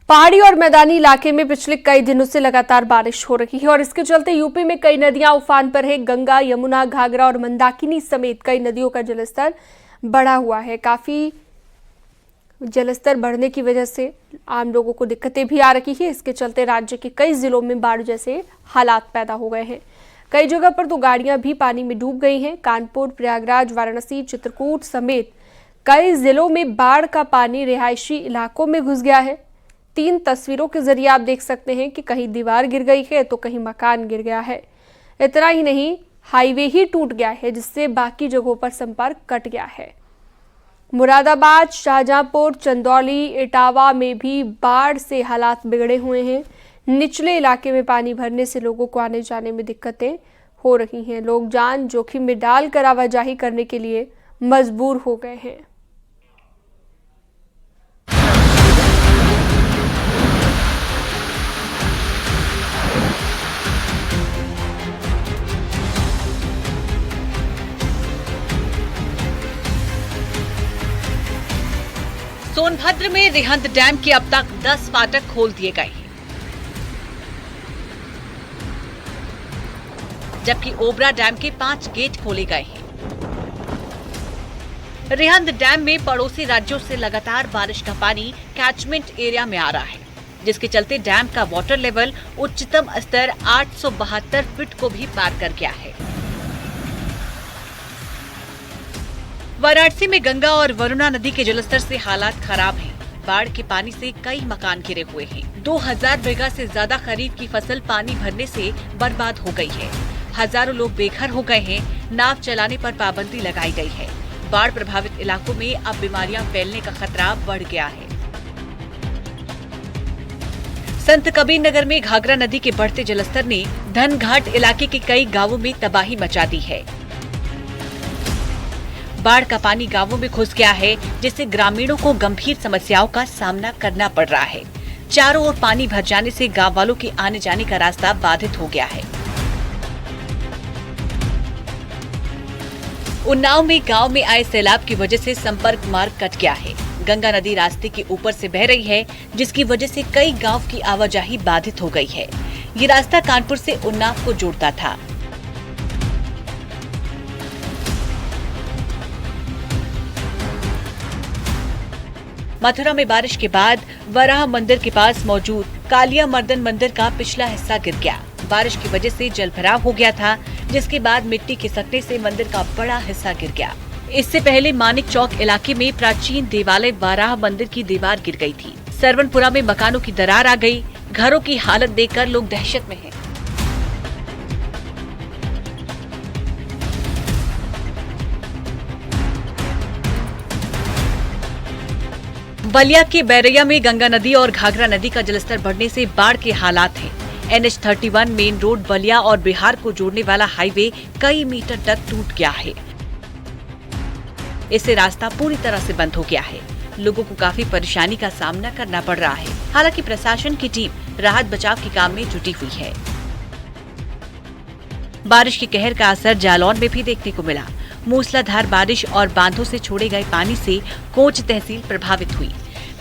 पहाड़ी और मैदानी इलाके में पिछले कई दिनों से लगातार बारिश हो रही है और इसके चलते यूपी में कई नदियां उफान पर है। गंगा, यमुना, घाघरा और मंदाकिनी समेत कई नदियों का जलस्तर बढ़ा हुआ है। काफी जलस्तर बढ़ने की वजह से आम लोगों को दिक्कतें भी आ रही है। इसके चलते राज्य के कई जिलों में बाढ़ जैसे हालात पैदा हो गए हैं। कई जगह पर तो गाड़ियां भी पानी में डूब गई हैं। कानपुर, प्रयागराज, वाराणसी, चित्रकूट समेत कई जिलों में बाढ़ का पानी रिहायशी इलाकों में घुस गया है। 3 तस्वीरों के जरिए आप देख सकते हैं कि कहीं दीवार गिर गई है तो कहीं मकान गिर गया है। इतना ही नहीं, हाईवे ही टूट गया है जिससे बाकी जगहों पर संपर्क कट गया है। मुरादाबाद, शाहजहांपुर, चंदौली, इटावा में भी बाढ़ से हालात बिगड़े हुए हैं। निचले इलाके में पानी भरने से लोगों को आने जाने में दिक्कतें हो रही हैं। लोग जान जोखिम में डालकर आवाजाही करने के लिए मजबूर हो गए हैं। सोनभद्र में रिहंद डैम के अब तक 10 फाटक खोल दिए गए हैं, जबकि ओबरा डैम के 5 गेट खोले गए हैं। रिहंद डैम में पड़ोसी राज्यों से लगातार बारिश का पानी कैचमेंट एरिया में आ रहा है, जिसके चलते डैम का वाटर लेवल उच्चतम स्तर 872 फीट को भी पार कर गया है। वाराणसी में गंगा और वरुणा नदी के जलस्तर से हालात खराब हैं। बाढ़ के पानी से कई मकान घिरे हुए हैं। 2000 बीघा से ज्यादा खरीफ की फसल पानी भरने से बर्बाद हो गई है। हजारों लोग बेघर हो गए हैं। नाव चलाने पर पाबंदी लगाई गई है। बाढ़ प्रभावित इलाकों में अब बीमारियां फैलने का खतरा बढ़ गया है। संत कबीर नगर में घाघरा नदी के बढ़ते जलस्तर ने धनघाट इलाके के कई गांवों में तबाही मचा दी है। बाढ़ का पानी गांवों में घुस गया है, जिससे ग्रामीणों को गंभीर समस्याओं का सामना करना पड़ रहा है। चारों ओर पानी भर जाने से गांव वालों के आने जाने का रास्ता बाधित हो गया है। उन्नाव में गांव में आए सैलाब की वजह से संपर्क मार्ग कट गया है। गंगा नदी रास्ते के ऊपर से बह रही है, जिसकी वजह से कई गांव की आवाजाही बाधित हो गई है। ये रास्ता कानपुर से उन्नाव को जोड़ता था। मथुरा में बारिश के बाद वराह मंदिर के पास मौजूद कालिया मर्दन मंदिर का पिछला हिस्सा गिर गया। बारिश की वजह से जलभराव हो गया था, जिसके बाद मिट्टी खिसकने से मंदिर का बड़ा हिस्सा गिर गया। इससे पहले मानिक चौक इलाके में प्राचीन देवालय वराह मंदिर की दीवार गिर गई थी। सरवनपुरा में मकानों की दरार आ गई। घरों की हालत देखकर लोग दहशत में हैं। बलिया के बैरैया में गंगा नदी और घाघरा नदी का जलस्तर बढ़ने से बाढ़ के हालात हैं। NH-31 मेन रोड बलिया और बिहार को जोड़ने वाला हाईवे कई मीटर तक टूट गया है। इससे रास्ता पूरी तरह से बंद हो गया है। लोगों को काफी परेशानी का सामना करना पड़ रहा है। हालांकि प्रशासन की टीम राहत बचाव के काम में जुटी हुई है। बारिश के कहर का असर जालौन में भी देखने को मिला। मूसलाधार बारिश और बांधों से छोड़े गए पानी से कोंच तहसील प्रभावित हुई।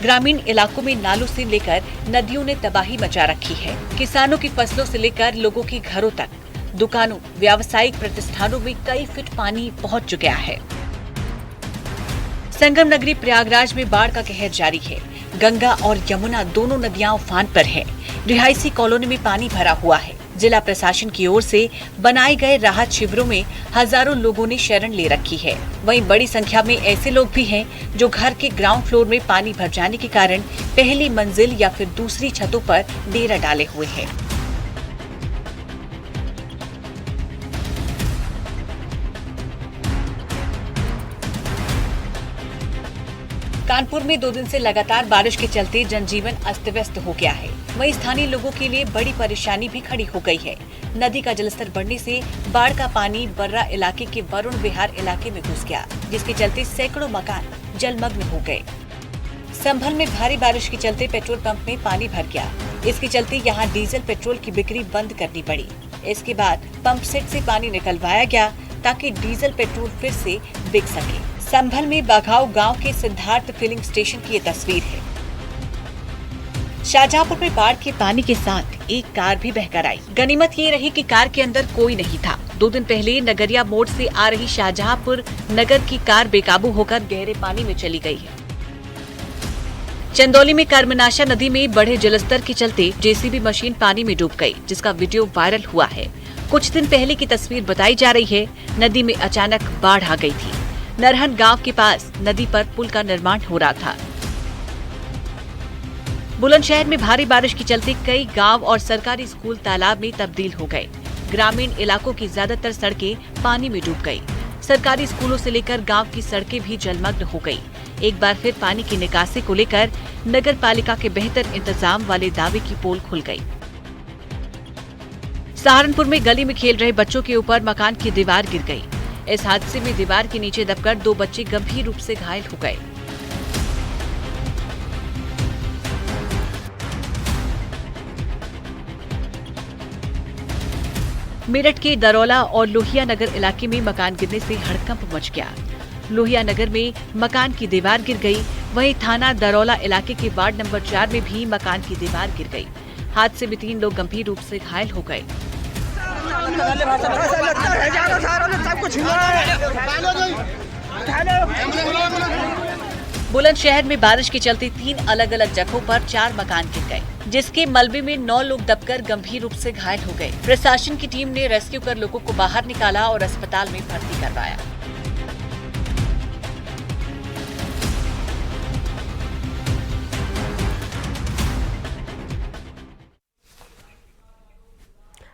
ग्रामीण इलाकों में नालों से लेकर नदियों ने तबाही मचा रखी है। किसानों की फसलों से लेकर लोगों के घरों तक, दुकानों, व्यावसायिक प्रतिष्ठानों में कई फीट पानी पहुंच चुका है। संगम नगरी प्रयागराज में बाढ़ का कहर जारी है। गंगा और यमुना दोनों नदियां उफान पर हैं। रिहायशी कॉलोनी में पानी भरा हुआ है। जिला प्रशासन की ओर से बनाए गए राहत शिविरों में हजारों लोगों ने शरण ले रखी है। वहीं बड़ी संख्या में ऐसे लोग भी हैं जो घर के ग्राउंड फ्लोर में पानी भर जाने के कारण पहली मंजिल या फिर दूसरी छतों पर डेरा डाले हुए हैं। कानपुर में 2 दिन से लगातार बारिश के चलते जनजीवन अस्त व्यस्त हो गया है। वहीं स्थानीय लोगों के लिए बड़ी परेशानी भी खड़ी हो गई है। नदी का जलस्तर बढ़ने से बाढ़ का पानी बर्रा इलाके के वरुण विहार इलाके में घुस गया, जिसके चलते सैकड़ों मकान जलमग्न हो गए। संभल में भारी बारिश के चलते पेट्रोल पंप में पानी भर गया। इसके चलते यहाँ डीजल पेट्रोल की बिक्री बंद करनी पड़ी। इसके बाद पंप सेट से पानी निकलवाया गया ताकि डीजल पेट्रोल फिर से बिक सके। संभल में बाघाव गांव के सिद्धार्थ फिलिंग स्टेशन की ये तस्वीर है। शाहजहांपुर में बाढ़ के पानी के साथ एक कार भी बहकर आई। गनीमत ये रही कि कार के अंदर कोई नहीं था। 2 दिन पहले नगरिया मोड़ से आ रही शाहजहांपुर नगर की कार बेकाबू होकर गहरे पानी में चली गई है। चंदौली में कर्मनाशा नदी में बढ़े जलस्तर के चलते जेसीबी मशीन पानी में डूब गई, जिसका वीडियो वायरल हुआ है। कुछ दिन पहले की तस्वीर बताई जा रही है। नदी में अचानक बाढ़ आ गई थी। नरहन गांव के पास नदी पर पुल का निर्माण हो रहा था। बुलंदशहर में भारी बारिश के चलते कई गांव और सरकारी स्कूल तालाब में तब्दील हो गए। ग्रामीण इलाकों की ज्यादातर सड़कें पानी में डूब गई। सरकारी स्कूलों से लेकर गांव की सड़कें भी जलमग्न हो गई। एक बार फिर पानी की निकासी को लेकर नगर पालिका के बेहतर इंतजाम वाले दावे की पोल खुल गई। सहारनपुर में गली में खेल रहे बच्चों के ऊपर मकान की दीवार गिर गई। इस हादसे में दीवार के नीचे दबकर 2 बच्चे गंभीर रूप से घायल हो गए। मेरठ के दरौला और लोहिया नगर इलाके में मकान गिरने से हड़कंप मच गया। लोहिया नगर में मकान की दीवार गिर गई। वहीं थाना दरौला इलाके के वार्ड नंबर 4 में भी मकान की दीवार गिर गई। हादसे में 3 लोग गंभीर रूप से घायल हो गए। बुलंदशहर में बारिश के चलते 3 अलग अलग जगहों पर 4 मकान गिर गए, जिसके मलबे में 9 लोग दबकर गंभीर रूप से घायल हो गए। प्रशासन की टीम ने रेस्क्यू कर लोगों को बाहर निकाला और अस्पताल में भर्ती करवाया।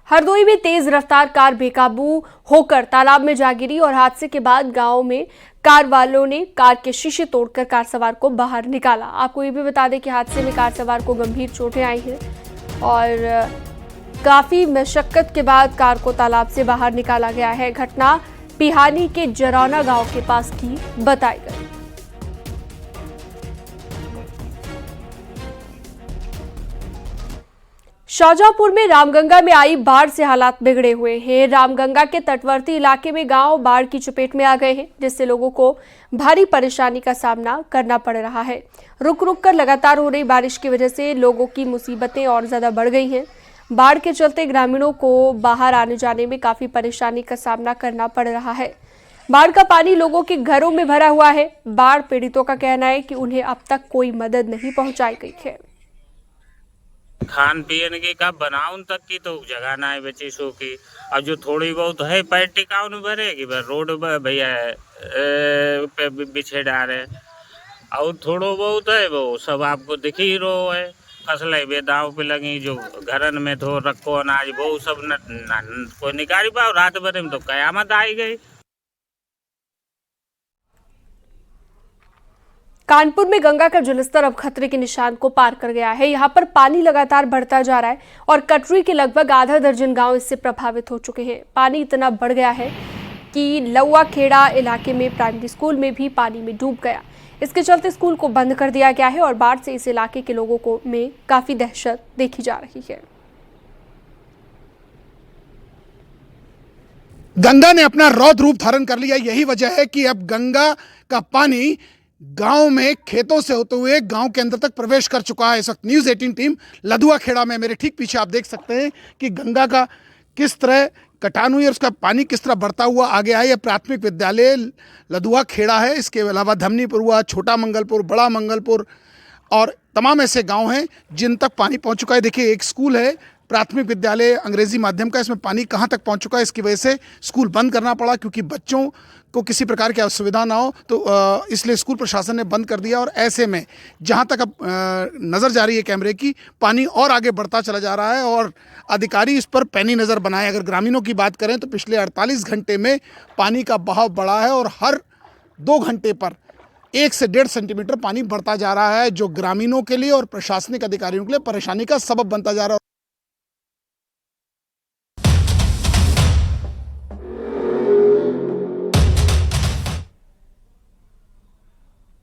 हरदोई में तेज रफ्तार कार बेकाबू होकर तालाब में जा गिरी और हादसे के बाद गांव में कार वालों ने कार के शीशे तोड़कर कार सवार को बाहर निकाला। आपको ये भी बता दें कि हादसे में कार सवार को गंभीर चोटें आई हैं और काफी मशक्कत के बाद कार को तालाब से बाहर निकाला गया है। घटना पिहानी के जरौना गांव के पास की बताई गई। शाहजहांपुर में रामगंगा में आई बाढ़ से हालात बिगड़े हुए हैं। रामगंगा के तटवर्ती इलाके में गांव बाढ़ की चपेट में आ गए हैं, जिससे लोगों को भारी परेशानी का सामना करना पड़ रहा है। रुक रुक कर लगातार हो रही बारिश की वजह से लोगों की मुसीबतें और ज्यादा बढ़ गई हैं। बाढ़ के चलते ग्रामीणों को बाहर आने जाने में काफी परेशानी का सामना करना पड़ रहा है। बाढ़ का पानी लोगों के घरों में भरा हुआ है। बाढ़ पीड़ितों का कहना है कि उन्हें अब तक कोई मदद नहीं पहुंचाई गई है। खान पीन की का बनाउन तक की तो जगह ना है बची सो की। अब जो थोड़ी बहुत है पैर टिकाउन भरेगी रोड भैया पे बिछे डाले और थोड़ो बहुत है वो सब आपको दिख ही रो है। फसलें बेदाव पे लगी जो घरन में धो रखो अनाज वो सब कोई निकाली पाओ। रात भर में तो कयामत आई गई। कानपुर में गंगा का जलस्तर अब खतरे के निशान को पार कर गया है। यहाँ पर पानी लगातार बढ़ता जा रहा है और कटरी के लगभग आधा दर्जन गांव इससे प्रभावित हो चुके हैं। पानी इतना बढ़ गया है कि लौआ खेड़ा इलाके में प्राइमरी स्कूल में भी पानी में डूब गया। इसके चलते स्कूल को बंद कर दिया गया है और बाढ़ से इस इलाके के लोगों को में काफी दहशत देखी जा रही है। गंगा ने अपना रौद्र रूप धारण कर लिया। यही वजह है कि अब गंगा का पानी गांव में खेतों से होते हुए गांव के अंदर तक प्रवेश कर चुका है। इस वक्त न्यूज़ 18 टीम लदुआ खेड़ा में मेरे ठीक पीछे आप देख सकते हैं कि गंगा का किस तरह कटान हुई और उसका पानी किस तरह बढ़ता हुआ आगे आया। यह प्राथमिक विद्यालय लदुआ खेड़ा है। इसके अलावा धमनीपुर हुआ, छोटा मंगलपुर, बड़ा मंगलपुर और तमाम ऐसे गाँव हैं जिन तक पानी पहुँच चुका है। देखिए एक स्कूल है प्राथमिक विद्यालय अंग्रेजी माध्यम का, इसमें पानी कहाँ तक पहुँच चुका है। इसकी वजह से स्कूल बंद करना पड़ा क्योंकि बच्चों को किसी प्रकार की असुविधा ना हो, तो इसलिए स्कूल प्रशासन ने बंद कर दिया। और ऐसे में जहाँ तक अब नज़र जा रही है कैमरे की, पानी और आगे बढ़ता चला जा रहा है और अधिकारी इस पर पैनी नज़र बनाए। अगर ग्रामीणों की बात करें तो पिछले 48 घंटे में पानी का बहाव बढ़ा है और हर 2 घंटे पर 1 से 1.5 सेंटीमीटर पानी बढ़ता जा रहा है, जो ग्रामीणों के लिए और प्रशासनिक अधिकारियों के लिए परेशानी का सबब बनता जा रहा है।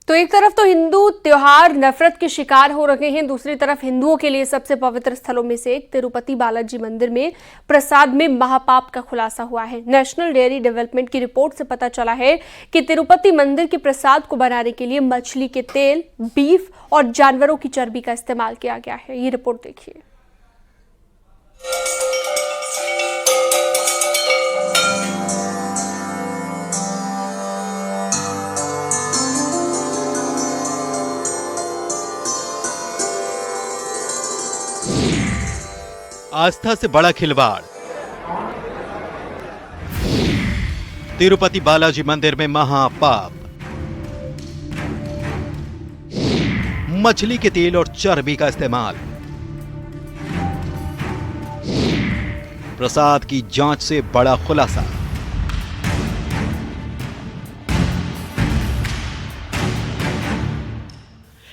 तो तो एक तरफ तो हिंदू त्योहार नफरत के शिकार हो रहे हैं, दूसरी तरफ हिंदुओं के लिए सबसे पवित्र स्थलों में से एक तिरुपति बालाजी मंदिर में प्रसाद में महापाप का खुलासा हुआ है। नेशनल डेयरी डेवलपमेंट की रिपोर्ट से पता चला है कि तिरुपति मंदिर के प्रसाद को बनाने के लिए मछली के तेल, बीफ और जानवरों की चर्बी का इस्तेमाल किया गया है। ये रिपोर्ट देखिए। आस्था से बड़ा खिलवाड़। तिरुपति बालाजी मंदिर में महापाप। मछली के तेल और चर्बी का इस्तेमाल। प्रसाद की जांच से बड़ा खुलासा।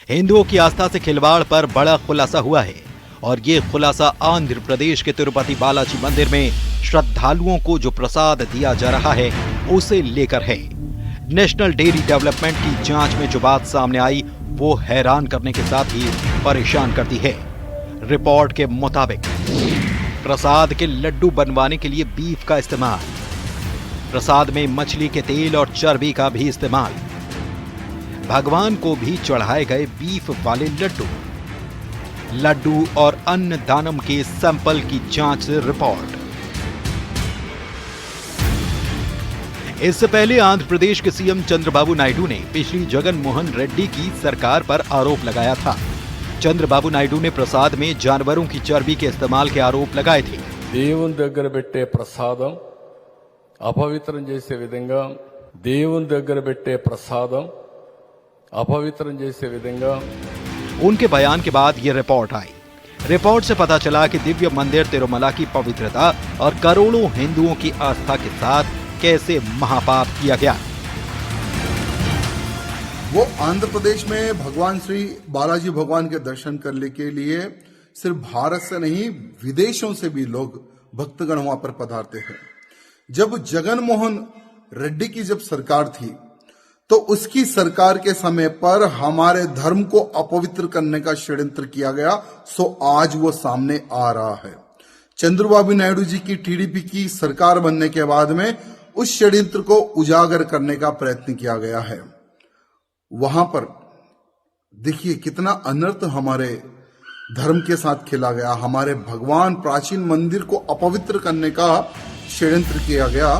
हिंदुओं की आस्था से खिलवाड़ पर बड़ा खुलासा हुआ है और ये खुलासा आंध्र प्रदेश के तिरुपति बालाजी मंदिर में श्रद्धालुओं को जो प्रसाद दिया जा रहा है उसे लेकर है। नेशनल डेयरी डेवलपमेंट की जांच में जो बात सामने आई वो हैरान करने के साथ ही परेशान करती है। रिपोर्ट के मुताबिक प्रसाद के लड्डू बनवाने के लिए बीफ का इस्तेमाल, प्रसाद में मछली के तेल और चर्बी का भी इस्तेमाल, भगवान को भी चढ़ाए गए बीफ वाले लड्डू और अन्न दानम के सैंपल की जांच से रिपोर्ट। इससे पहले आंध्र प्रदेश के सीएम चंद्रबाबू नायडू ने पिछली जगन मोहन रेड्डी की सरकार पर आरोप लगाया था। चंद्रबाबू नायडू ने प्रसाद में जानवरों की चर्बी के इस्तेमाल के आरोप लगाए थे। దేవుని దగ్గర పెట్టే ప్రసాదం అపవిత్రం చేసే విధంగా దేవుని దగ్గర పెట్టే ప్రసాదం అపవిత్రం చేసే విధంగా उनके बयान के बाद ये रिपोर्ट आई। रिपोर्ट से पता चला कि दिव्य मंदिर तिरुमला की पवित्रता और करोड़ों हिंदुओं की आस्था के साथ कैसे महापाप किया गया। वो आंध्र प्रदेश में भगवान श्री बालाजी भगवान के दर्शन करने के लिए सिर्फ भारत से नहीं विदेशों से भी लोग भक्तगण वहां पर पधारते हैं। जब जगन मोहन रेड्डी की जब सरकार थी तो उसकी सरकार के समय पर हमारे धर्म को अपवित्र करने का षड्यंत्र किया गया। सो आज वो सामने आ रहा है। चंद्रबाबू नायडू जी की टीडीपी की सरकार बनने के बाद में उस षड्यंत्र को उजागर करने का प्रयत्न किया गया है। वहां पर देखिए कितना अनर्थ हमारे धर्म के साथ खेला गया। हमारे भगवान प्राचीन मंदिर को अपवित्र करने का षड्यंत्र किया गया।